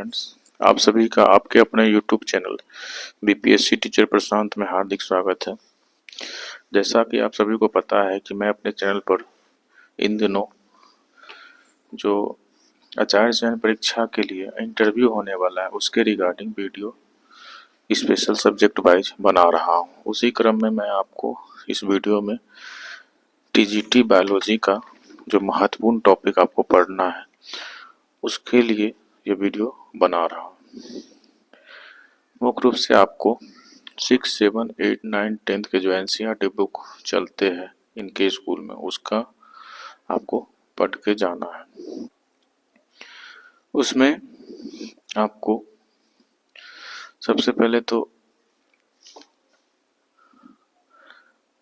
Friends, आप सभी का आपके अपने यूट्यूब चैनल बीपीएससी टीचर प्रशांत में हार्दिक स्वागत है। जैसा कि आप सभी को पता है कि मैं अपने चैनल पर इन दिनों जो आचार्य चयन परीक्षा के लिए इंटरव्यू होने वाला है उसके regarding video special subject wise बना रहा हूँ। उसी क्रम में मैं आपको इस वीडियो में टीजीटी बायोलॉजी का जो महत्वपूर्ण टॉपिक आपको पढ़ना है उसके लिए ये वीडियो बना रहा हूँ। मुख्य रूप से आपको 6, 7, 8, 9, 10 के जो एनसीईआरटी बुक चलते हैं इनके स्कूल में उसका आपको पढ़ के जाना है। उसमें आपको सबसे पहले तो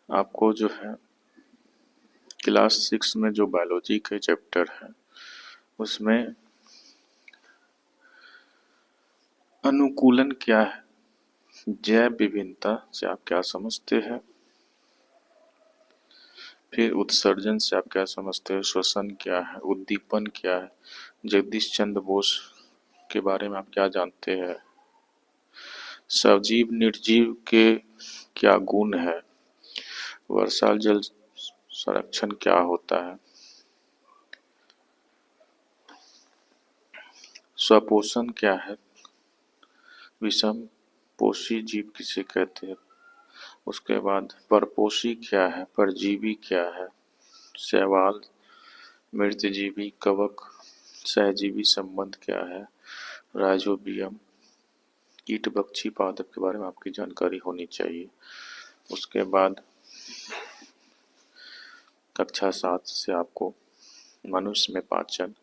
आपको जो है क्लास 6 में जो बायोलॉजी के चैप्टर है उसमें अनुकूलन क्या है, जैव विभिन्नता से आप क्या समझते हैं, फिर उत्सर्जन से आप क्या समझते हैं, श्वसन क्या है, उद्दीपन क्या है, जगदीश चंद्र बोस के बारे में आप क्या जानते हैं, सजीव निर्जीव के क्या गुण है, वर्षा जल संरक्षण क्या होता है, स्वपोषण क्या है, विषम पोषी जीव किसे कहते हैं, उसके बाद परपोषी क्या है, परजीवी क्या है, शैवाल, मृतजीवी, कवक, सहजीवी संबंध क्या है, राइजोबियम, कीट बक्षी पादप के बारे में आपकी जानकारी होनी चाहिए। उसके बाद कक्षा 7 से आपको मनुष्य में पाचन,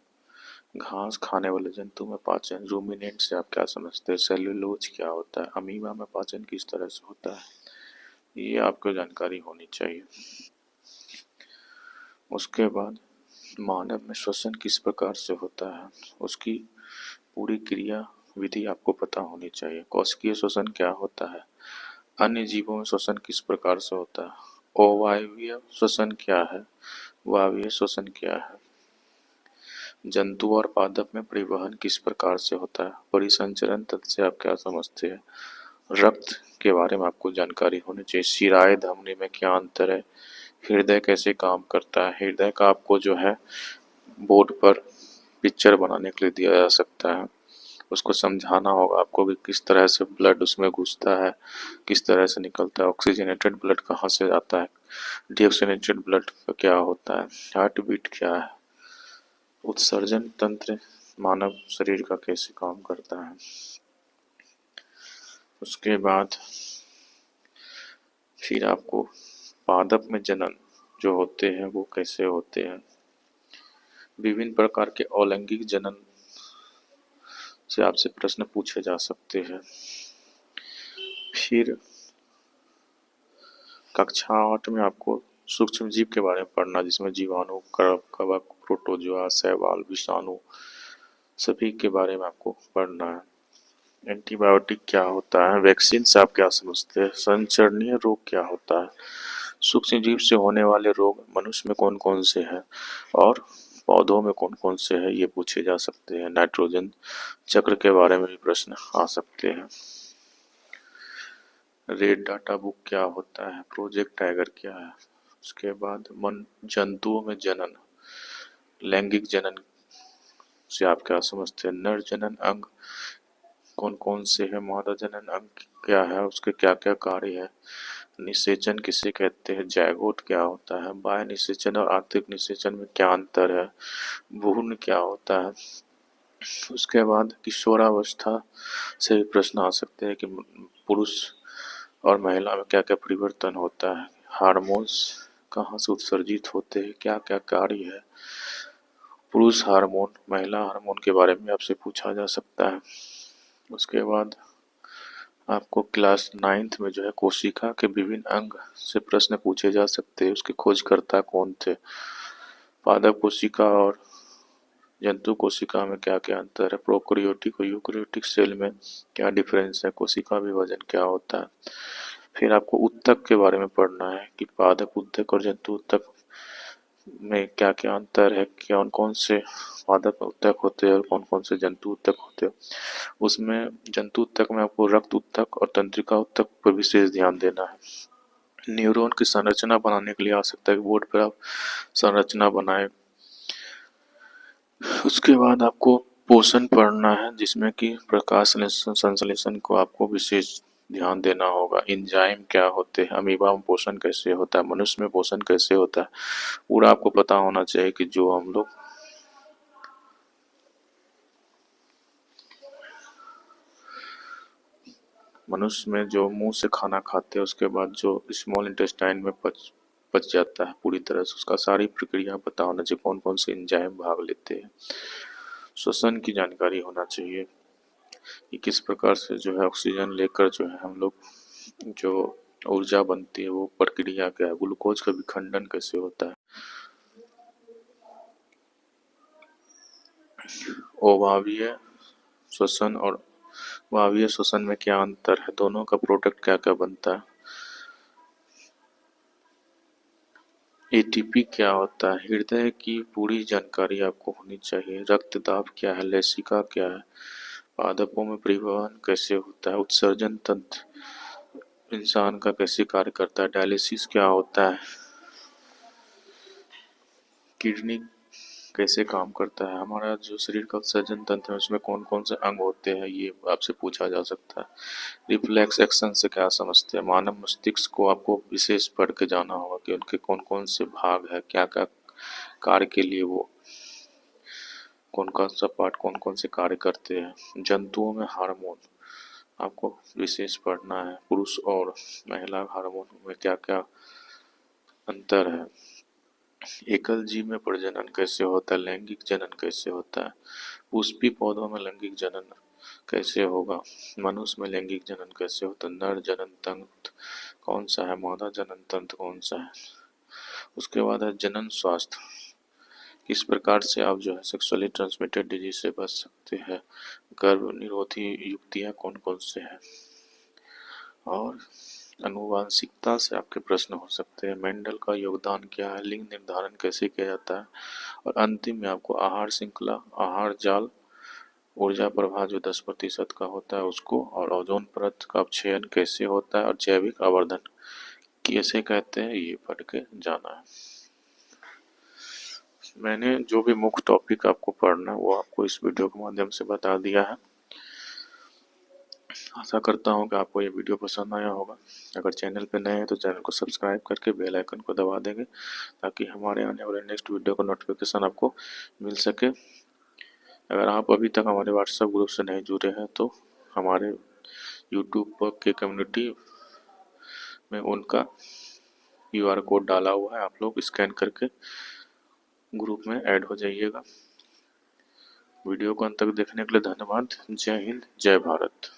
घास खाने वाले जंतु में पाचन, रूमिनेंट से आप क्या समझते हैं, सेल्यूलोज क्या होता है, अमीबा में पाचन किस तरह से होता है, ये आपको जानकारी होनी चाहिए। उसके बाद मानव में श्वसन किस प्रकार से होता है उसकी पूरी क्रिया विधि आपको पता होनी चाहिए। कोशिकीय श्वसन क्या होता है, अन्य जीवों में श्वसन किस प्रकार से होता है, अवायवीय श्वसन क्या है, वायवीय श्वसन क्या है, जंतु और पादप में परिवहन किस प्रकार से होता है, परिसंचरण तंत्र से आप क्या समझते हैं, रक्त के बारे में आपको जानकारी होनी चाहिए, शिराएं धमनी में क्या अंतर है, हृदय कैसे काम करता है, हृदय का आपको जो है बोर्ड पर पिक्चर बनाने के लिए दिया जा सकता है, उसको समझाना होगा आपको कि किस तरह से ब्लड उसमें घुसता है, किस तरह से निकलता है, ऑक्सीजनेटेड ब्लड कहाँ से आता है, डीऑक्सीजनेटेड ब्लड का क्या होता है, हार्ट बीट क्या है, उत्सर्जन तंत्र मानव शरीर का कैसे काम करता है। उसके बाद फिर आपको पादप में जनन जो होते हैं वो कैसे होते हैं, विभिन्न प्रकार के अलैंगिक जनन से आपसे प्रश्न पूछे जा सकते हैं। फिर कक्षा 8 में आपको सूक्ष्म जीव के बारे में पढ़ना जिसमें जीवाणु, कवक, प्रोटोजोआ, शैवाल, विषाणु सभी के बारे में आपको पढ़ना है। एंटीबायोटिक क्या होता है, वैक्सीन से आप क्या समझते हैं, संचरणीय रोग क्या होता है, सूक्ष्म जीव से होने वाले रोग मनुष्य में कौन कौन से हैं और पौधों में कौन कौन से हैं ये पूछे जा सकते हैं। नाइट्रोजन चक्र के बारे में भी प्रश्न आ सकते हैं। रेड डाटा बुक क्या होता है, प्रोजेक्ट टाइगर क्या है। उसके बाद जंतुओं में जनन, लैंगिक जनन से आप क्या समझते हैं, नर जनन अंग कौन कौन से है, मादा जनन अंग क्या है, उसके क्या क्या कार्य है, निषेचन किसे कहते हैं, जायगोट क्या होता है, बाह्य निषेचन और आंतरिक निषेचन में क्या अंतर है, भ्रूण क्या होता है। उसके बाद किशोरावस्था से भी प्रश्न आ सकते हैं कि पुरुष और महिला में क्या क्या परिवर्तन होता है, हार्मोन्स कहाँ से उत्सर्जित होते हैं, क्या क्या कार्य है, पुरुष हार्मोन महिला हार्मोन के बारे में आपसे पूछा जा सकता है। उसके बाद आपको क्लास 9th में जो है कोशिका के विभिन्न अंग से प्रश्न पूछे जा सकते हैं, उसके खोजकर्ता कौन थे, पादप कोशिका और जंतु कोशिका में क्या क्या अंतर है, प्रोकैरियोटिक और यूकैरियोटिक सेल में क्या डिफरेंस है, कोशिका विभाजन क्या होता है। फिर आपको उत्तक के बारे में पढ़ना है कि पादप उत्तक और जंतु उत्तक में क्या क्या अंतर है, कौन कौन से पादप उत्तक होते हैं और कौन कौन से जंतु उत्तक होते हैं। उसमें जंतु उत्तक में आपको रक्त उत्तक और तंत्रिका उत्तक पर विशेष ध्यान देना है। न्यूरॉन की संरचना बनाने के लिए आ सकता है कि बोर्ड पर आप संरचना बनाए। उसके बाद आपको पोषण पढ़ना है, जिसमें कि प्रकाश संश्लेषण को आपको विशेष ध्यान देना होगा। एंजाइम क्या होते हैं, अमीबा में पोषण कैसे होता है, मनुष्य में पोषण कैसे होता है, पूरा आपको पता होना चाहिए कि जो हम लोग मनुष्य में जो मुंह से खाना खाते हैं उसके बाद जो स्मॉल इंटेस्टाइन में पच जाता है पूरी तरह से, उसका सारी प्रक्रिया पता होना चाहिए, कौन कौन से एंजाइम भाग लेते हैं। श्वसन की जानकारी होना चाहिए कि किस प्रकार से जो है ऑक्सीजन लेकर जो है हम लोग जो ऊर्जा बनती है वो प्रक्रिया क्या है, ग्लूकोज का विखंडन कैसे होता है। अवायवीय श्वसन और वायवीय श्वसन में क्या अंतर है, दोनों का प्रोडक्ट क्या क्या बनता है। एटीपी क्या होता है, हृदय की पूरी जानकारी आपको होनी चाहिए। रक्तदाब क्या है, लेसिका क्या है, पादपों में परिवहन कैसे होता है, उत्सर्जन तंत्र इंसान का कैसे कार्य करता है, डायलिसिस क्या होता है, किडनी कैसे काम करता है, हमारा जो शरीर का उत्सर्जन तंत्र है उसमें कौन कौन से अंग होते हैं, ये आपसे पूछा जा सकता है। रिफ्लेक्स एक्शन से क्या समझते हैं, मानव मस्तिष्क को आपको विशेष पढ़ के जाना होगा कि उनके कौन कौन से भाग है, क्या क्या कार्य के लिए वो कौन कौन सा पार्ट कौन कौन से कार्य करते हैं। जंतुओं में हार्मोन आपको विशेष पढ़ना है, पुरुष और महिला हार्मोन में क्या क्या अंतर है। एकल जीव में प्रजनन कैसे होता है, लैंगिक जनन कैसे होता है, पुष्पी पौधों में लैंगिक जनन कैसे होगा, मनुष्य में लैंगिक जनन कैसे होता है, नर जनन तंत्र कौन सा है, मादा जनन तंत्र कौन सा है। उसके बाद है जनन स्वास्थ्य, किस प्रकार से आप जो है सेक्सुअली ट्रांसमिटेड डिजीज से बच सकते हैं, गर्भ निरोधी युक्तियाँ कौन कौन से हैं, और आनुवांशिकता से आपके प्रश्न हो सकते हैं, मेंडल का योगदान क्या है, लिंग निर्धारण कैसे किया जाता है, और अंतिम में आपको आहार श्रृंखला, आहार जाल, ऊर्जा प्रवाह जो 10% का होता है उसको, और ओजोन परत का अपक्षयन कैसे होता है, और जैविक आवर्धन कैसे कहते हैं, ये पढ़ के जाना है। मैंने जो भी मुख्य टॉपिक आपको पढ़ना है वो आपको इस वीडियो के माध्यम से बता दिया है। आशा करता हूँ कि आपको ये वीडियो पसंद आया होगा। अगर चैनल पे नए हैं तो चैनल को सब्सक्राइब करके बेल आइकन को दबा देंगे ताकि हमारे आने वाले नेक्स्ट वीडियो का नोटिफिकेशन आपको मिल सके। अगर आप अभी तक हमारे व्हाट्सएप ग्रुप से नहीं जुड़े हैं तो हमारे यूट्यूब पर के कम्युनिटी में उनका QR कोड डाला हुआ है, आप लोग स्कैन करके ग्रुप में ऐड हो जाइएगा। वीडियो को अंत तक देखने के लिए धन्यवाद। जय हिंद, जय भारत।